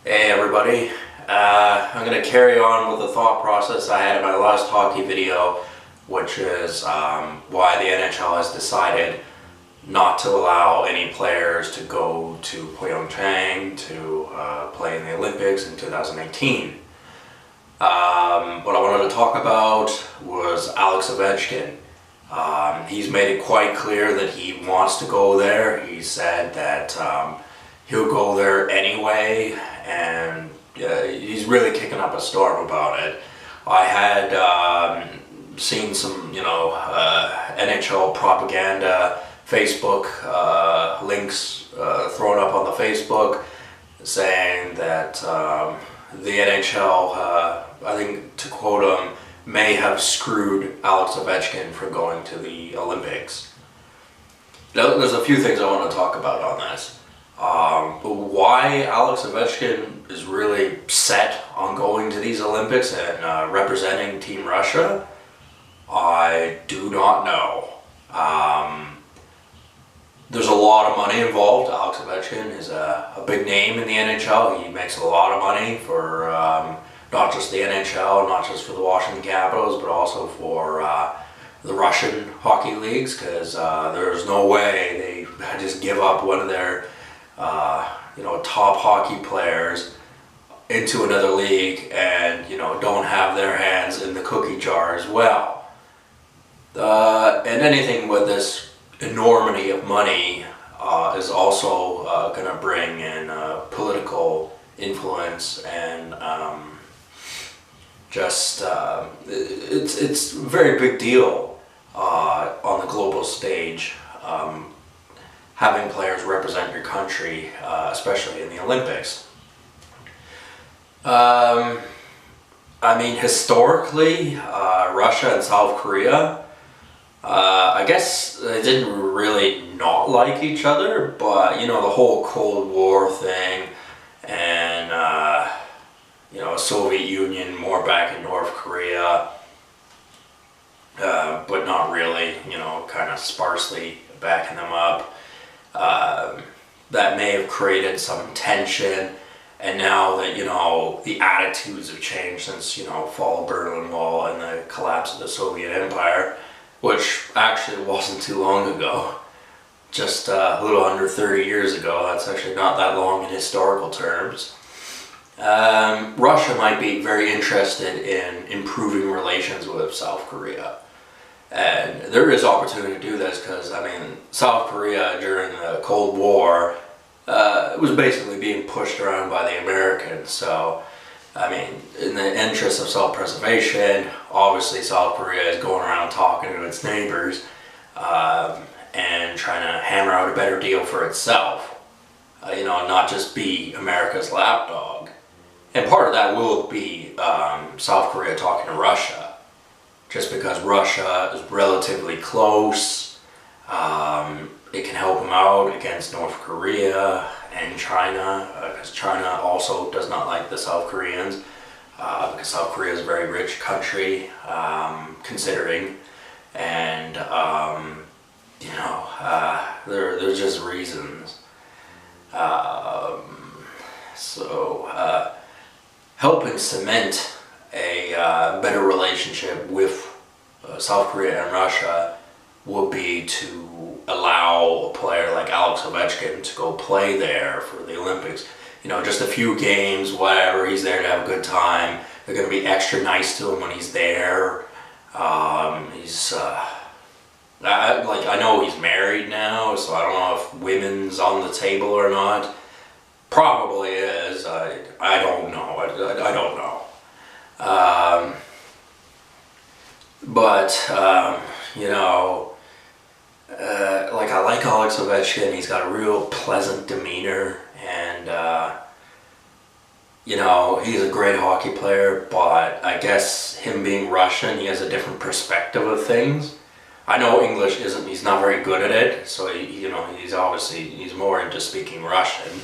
Hey everybody, I'm going to carry on with the thought process I had in my last hockey video, which is why the NHL has decided not to allow any players to go to Pyeongchang to play in the Olympics in 2018. What I wanted to talk about was Alex Ovechkin. He's made it quite clear that he wants to go there. He said that he'll go there anyway, and he's really kicking up a storm about it. I had seen some, NHL propaganda, Facebook links thrown up on the Facebook saying that the NHL, I think to quote him, may have screwed Alex Ovechkin from going to the Olympics. Now, there's a few things I want to talk about on this. Why Alex Ovechkin is really set on going to these Olympics and representing Team Russia, I do not know. There's a lot of money involved. Alex Ovechkin is a big name in the NHL. He makes a lot of money for not just the NHL, not just for the Washington Capitals, but also for the Russian hockey leagues, because there's no way they just give up one of their top hockey players into another league and don't have their hands in the cookie jar as well. And anything with this enormity of money is also going to bring in political influence, and it's a very big deal on the global stage. Having players represent your country, especially in the Olympics. Historically, Russia and South Korea, I guess they didn't really not like each other, but the whole Cold War thing, and Soviet Union more back in North Korea, but not really, kind of sparsely backing them up. That may have created some tension, and now that the attitudes have changed since fall of Berlin Wall and the collapse of the Soviet Empire, which actually wasn't too long ago, just a little under 30 years ago. That's actually not that long in historical terms. Russia might be very interested in improving relations with South Korea. And there is opportunity to do this because, South Korea during the Cold War was basically being pushed around by the Americans. So, in the interest of self-preservation, obviously South Korea is going around talking to its neighbors and trying to hammer out a better deal for itself. Not just be America's lapdog. And part of that will be South Korea talking to Russia. Just because Russia is relatively close, it can help them out against North Korea and China, because China also does not like the South Koreans, because South Korea is a very rich country, considering, and there's just reasons. Helping cement a better relationship with South Korea and Russia would be to allow a player like Alex Ovechkin to go play there for the Olympics. Just a few games, whatever, he's there to have a good time. They're going to be extra nice to him when he's there. I know he's married now, so I don't know if women's on the table or not. Probably is. I don't know. I don't know. I like Alex Ovechkin. He's got a real pleasant demeanor, and he's a great hockey player, but I guess him being Russian, he has a different perspective of things. I know English he's not very good at it, so he's more into speaking Russian.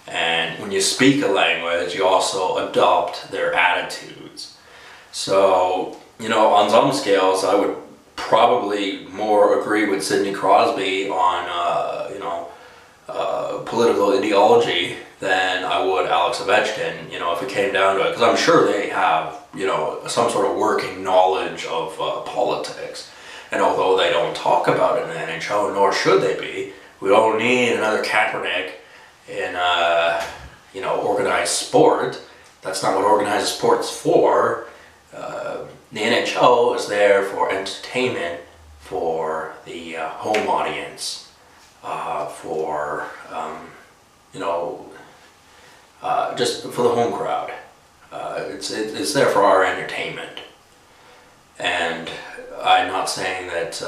And when you speak a language, you also adopt their attitudes. So, on some scales, I would probably more agree with Sidney Crosby on, political ideology than I would Alex Alex Ovechkin, you know, if it came down to it, because I'm sure they have, you know, some sort of working knowledge of politics. And although they don't talk about it in the NHL, nor should they be, we don't need another Kaepernick in, you know, organized sport. That's not what organized sport's for. The NHL is there for entertainment, for the home audience, for, you know, just for the home crowd. It's there for our entertainment. And I'm not saying that,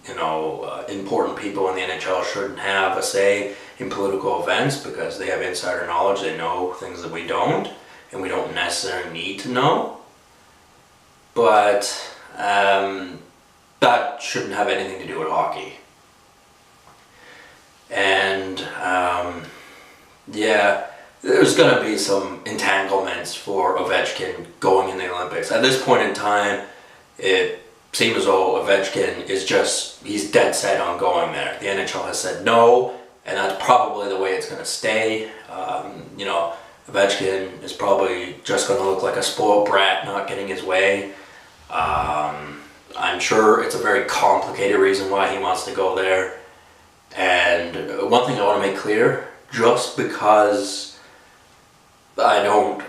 you know, important people in the NHL shouldn't have a say in political events because they have insider knowledge. They know things that we don't, and we don't necessarily need to know. But that shouldn't have anything to do with hockey. And yeah, there's going to be some entanglements for Ovechkin going in the Olympics. At this point in time, it seems as though Ovechkin is he's dead set on going there. The NHL has said no, and that's probably the way it's going to stay. You know, Ovechkin is probably just going to look like a spoiled brat not getting his way. I'm sure it's a very complicated reason why he wants to go there. And one thing I want to make clear, just because I don't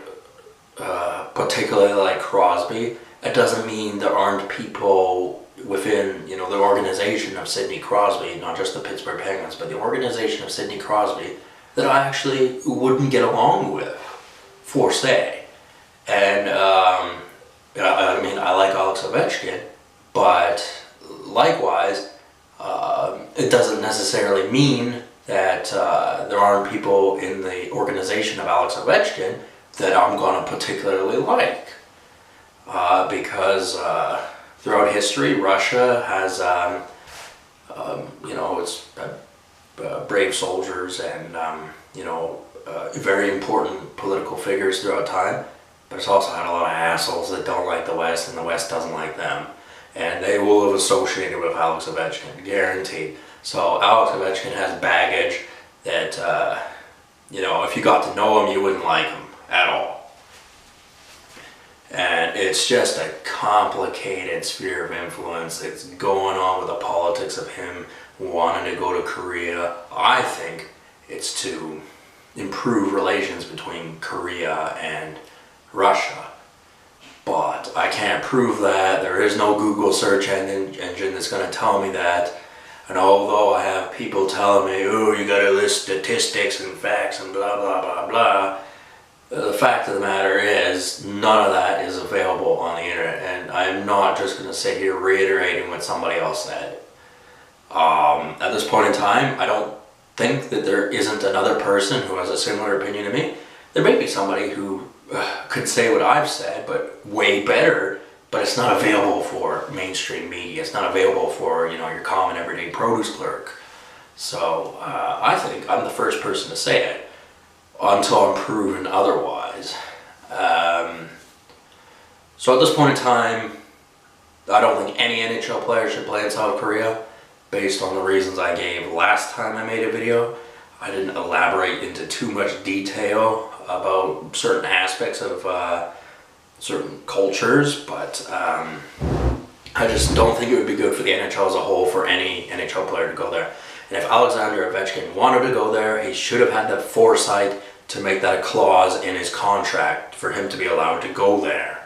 particularly like Crosby, it doesn't mean there aren't people within, you know, the organization of Sidney Crosby, not just the Pittsburgh Penguins, but the organization of Sidney Crosby, that I actually wouldn't get along with, for say. And I mean, I like Alex Ovechkin, but likewise, it doesn't necessarily mean that there aren't people in the organization of Alex Ovechkin that I'm going to particularly like. Because throughout history, Russia has, you know, its brave soldiers and, you know, very important political figures throughout time. But it's also had a lot of assholes that don't like the West, and the West doesn't like them. And they will have associated with Alex Ovechkin, guaranteed. So Alex Ovechkin has baggage that, you know, if you got to know him, you wouldn't like him at all. And it's just a complicated sphere of influence that's going on with the politics of him wanting to go to Korea. I think it's to improve relations between Korea and Russia. But I can't prove that. There is no Google search engine that's going to tell me that. And although I have people telling me, oh, you got to list statistics and facts and blah, blah, blah, blah, the fact of the matter is none of that is available on the internet. And I'm not just going to sit here reiterating what somebody else said. At this point in time, I don't think that there isn't another person who has a similar opinion to me. There may be somebody who could say what I've said, but way better, but it's not available for mainstream media. It's not available for, you know, your common everyday produce clerk. So I think I'm the first person to say it until I'm proven otherwise. So at this point in time, I don't think any NHL player should play in South Korea based on the reasons I gave last time I made a video. I didn't elaborate into too much detail about certain aspects of certain cultures, but I just don't think it would be good for the NHL as a whole for any NHL player to go there. And if Alexander Ovechkin wanted to go there, he should have had the foresight to make that a clause in his contract for him to be allowed to go there.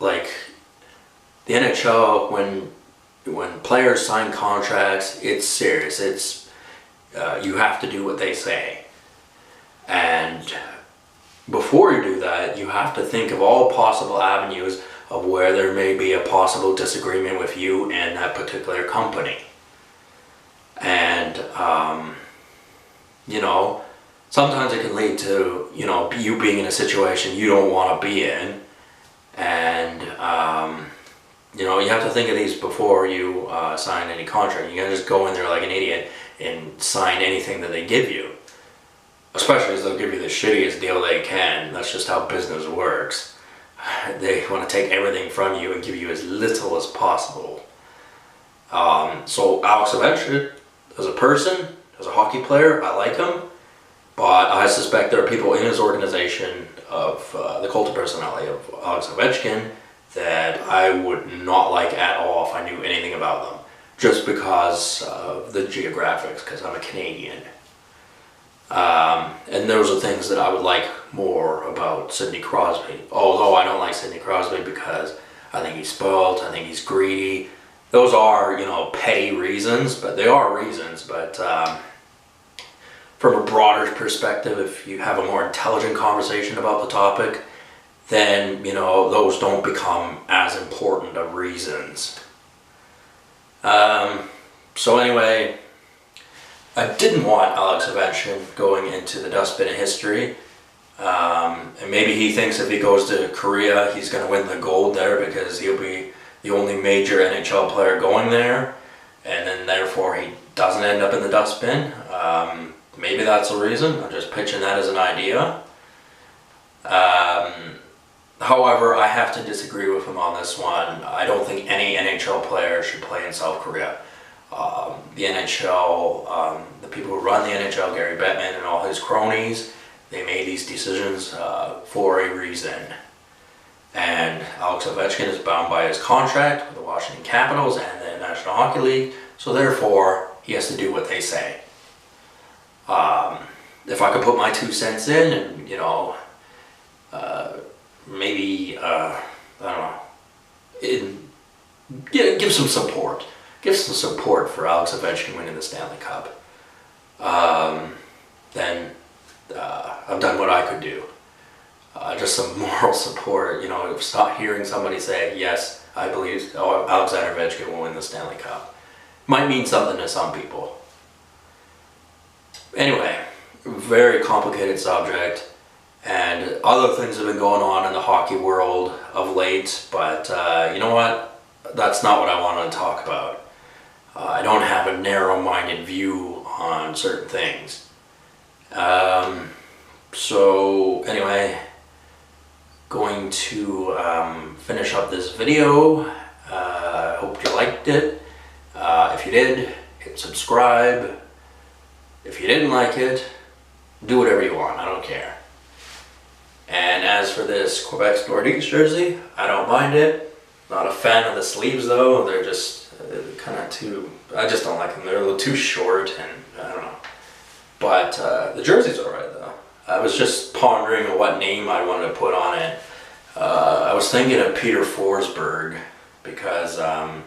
Like the NHL, when players sign contracts, it's serious. It's you have to do what they say. And before you do that, you have to think of all possible avenues of where there may be a possible disagreement with you and that particular company. And, you know, sometimes it can lead to, you know, you being in a situation you don't want to be in. And, you know, you have to think of these before you sign any contract. You can't just go in there like an idiot and sign anything that they give you. Especially as they'll give you the shittiest deal they can. That's just how business works. They want to take everything from you and give you as little as possible. So Alex Ovechkin, as a person, as a hockey player, I like him. But I suspect there are people in his organization of the cult of personality of Alex Ovechkin that I would not like at all if I knew anything about them, just because of the geographics, because I'm a Canadian. And those are things that I would like more about Sidney Crosby. Although I don't like Sidney Crosby because I think he's spoiled, I think he's greedy. Those are, petty reasons, but they are reasons. But from a broader perspective, if you have a more intelligent conversation about the topic, then, those don't become as important of reasons. So anyway, I didn't want Alex Ovechkin going into the dustbin of history. And maybe he thinks if he goes to Korea, he's going to win the gold there because he'll be the only major NHL player going there. And then therefore he doesn't end up in the dustbin. Maybe that's the reason. I'm just pitching that as an idea. However, I have to disagree with him on this one. I don't think any NHL player should play in South Korea. The NHL, the people who run the NHL, Gary Bettman and all his cronies, they made these decisions for a reason. And Alex Ovechkin is bound by his contract with the Washington Capitals and the National Hockey League, so therefore he has to do what they say. If I could put my 2 cents in and, maybe, I don't know, give some support. Give some support for Alex Ovechkin winning the Stanley Cup. Then I've done what I could do. Just some moral support, stop hearing somebody say, yes, I believe Alexander Ovechkin will win the Stanley Cup. Might mean something to some people. Anyway, very complicated subject, and other things have been going on in the hockey world of late, but you know what? That's not what I wanted to talk about. I don't have a narrow-minded view on certain things. So anyway, going to finish up this video. I hope you liked it. If you did, hit subscribe. If you didn't like it, do whatever you want. I don't care. And as for this Quebec Nordiques jersey, I don't mind it. Not a fan of the sleeves though. They're just kind of too, I just don't like them. They're a little too short and I don't know. But the jersey's alright though. I was just pondering what name I wanted to put on it. I was thinking of Peter Forsberg because I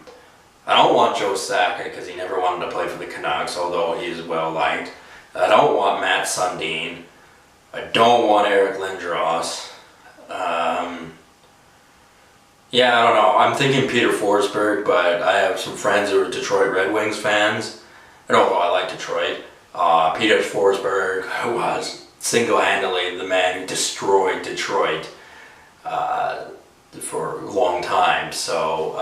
don't want Joe Sakic because he never wanted to play for the Canucks, although he is well liked. I don't want Matt Sundin. I don't want Eric Lindros. Yeah, I don't know. I'm thinking Peter Forsberg, but I have some friends who are Detroit Red Wings fans. And although I like Detroit, Peter Forsberg, who was single-handedly the man who destroyed Detroit for a long time. So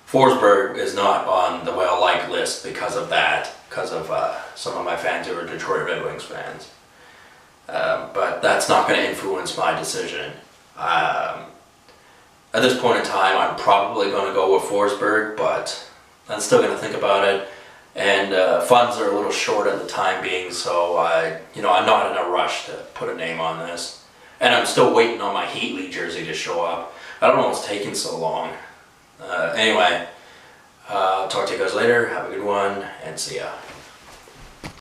Forsberg is not on the well-liked list because of that, because of some of my fans who are Detroit Red Wings fans. But that's not going to influence my decision. At this point in time, I'm probably going to go with Forsberg, but I'm still going to think about it. And funds are a little short at the time being, so I'm not in a rush to put a name on this. And I'm still waiting on my Heat League jersey to show up. I don't know what's taking so long. Anyway, talk to you guys later. Have a good one, and see ya.